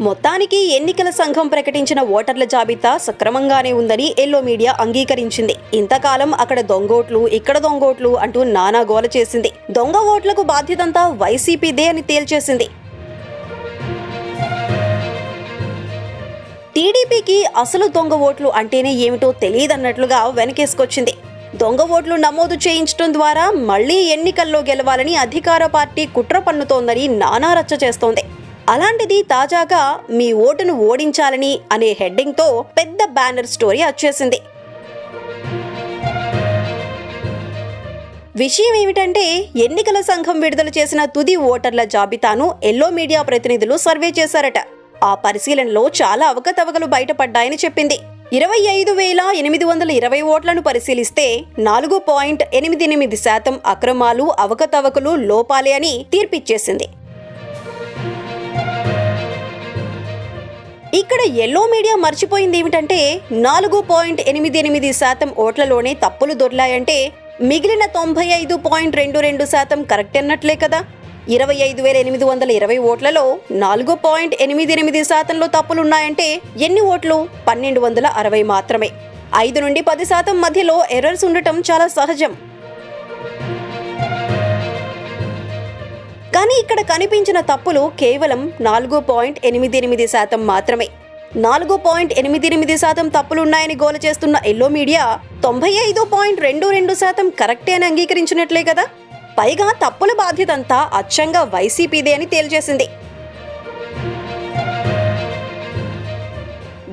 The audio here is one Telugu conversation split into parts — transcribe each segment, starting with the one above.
మొత్తానికి ఎన్నికల సంఘం ప్రకటించిన ఓటర్ల జాబితా సక్రమంగానే ఉందని ఎల్లో మీడియా అంగీకరించింది. ఇంతకాలం అక్కడ దొంగోట్లు, ఇక్కడ దొంగోట్లు అంటూ నానా గోల చేసింది. దొంగ ఓట్లకు బాధ్యతంతా వైసీపీదే అని తేల్చేసింది. టీడీపీకి అసలు దొంగ ఓట్లు అంటేనే ఏమిటో తెలియదన్నట్లుగా వెనకేసుకొచ్చింది. దొంగ ఓట్లు నమోదు చేయించడం ద్వారా మళ్లీ ఎన్నికల్లో గెలవాలని అధికార పార్టీ కుట్ర పన్నుతోందని నానా రచ్చ చేస్తోంది. అలాంటిది తాజాగా మీ ఓటును ఓడించాలని అనే హెడ్డింగ్తో పెద్ద బ్యానర్ స్టోరీ వచ్చేసింది. విషయం ఏమిటంటే, ఎన్నికల సంఘం విడుదల చేసిన తుది ఓటర్ల జాబితాను ఎల్లో మీడియా ప్రతినిధులు సర్వే చేశారట. ఆ పరిశీలనలో చాలా అవకతవకలు బయటపడ్డాయని చెప్పింది. 25,820 ఓట్లను పరిశీలిస్తే 4.88% అక్రమాలు, అవకతవకలు, లోపాలే అని తీర్పిచ్చేసింది. ఇక్కడ ఎల్లో మీడియా మర్చిపోయింది ఏమిటంటే, 4.88% ఓట్లలోనే తప్పులు దొర్లాయంటే మిగిలిన 95.22% కరెక్ట్ అన్నట్లే కదా. 25,820 ఓట్లలో 4.88%లో తప్పులున్నాయంటే ఎన్ని ఓట్లు? 1,260 మాత్రమే. 5 నుండి 10% మధ్యలో ఎర్రర్స్ ఉండటం చాలా సహజం. కానీ ఇక్కడ కనిపించిన తప్పులు కేవలం 4.88% మాత్రమే. 4.88% తప్పులున్నాయని గోల చేస్తున్న ఎల్లో మీడియా 95.22% కరెక్టే అని అంగీకరించినట్లే కదా. పైగా తప్పుల బాధ్యతంతా అచ్చంగా వైసీపీదే అని తేల్చేసింది.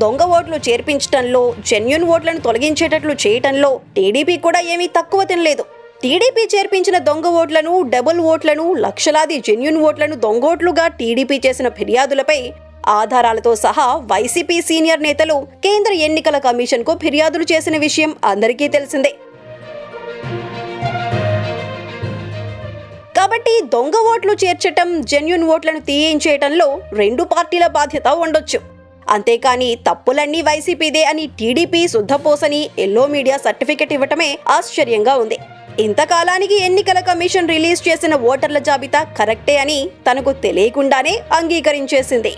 దొంగ ఓట్లు చేర్పించటంలో, జెన్యూన్ ఓట్లను తొలగించేటట్లు చేయటంలో టీడీపీ కూడా ఏమీ తక్కువ తినలేదు. టీడీపీ చేర్పించిన దొంగ ఓట్లను, డబుల్ ఓట్లను, లక్షలాది జెన్యూన్ ఓట్లను దొంగోట్లుగా టీడీపీ చేసిన ఫిర్యాదులపై ఆధారాలతో సహా వైసీపీ సీనియర్ నేతలు కేంద్ర ఎన్నికల కమిషన్కు ఫిర్యాదులు చేసిన విషయం అందరికీ తెలిసిందే. కాబట్టి దొంగ ఓట్లు చేర్చటం, జెన్యూన్ ఓట్లను తీయించేయటంలో రెండు పార్టీల బాధ్యత ఉండొచ్చు. అంతేకాని తప్పులన్నీ వైసీపీదే అని టీడీపీ శుద్ధపోసని ఎల్లో మీడియా సర్టిఫికెట్ ఇవ్వటమే ఆశ్చర్యంగా ఉంది. ఇంతకాలానికి ఎన్నికల కమిషన్ రిలీజ్ చేసిన ఓటర్ల జాబితా కరెక్టే అని తనకు తెలియకుండానే అంగీకరించేసింది.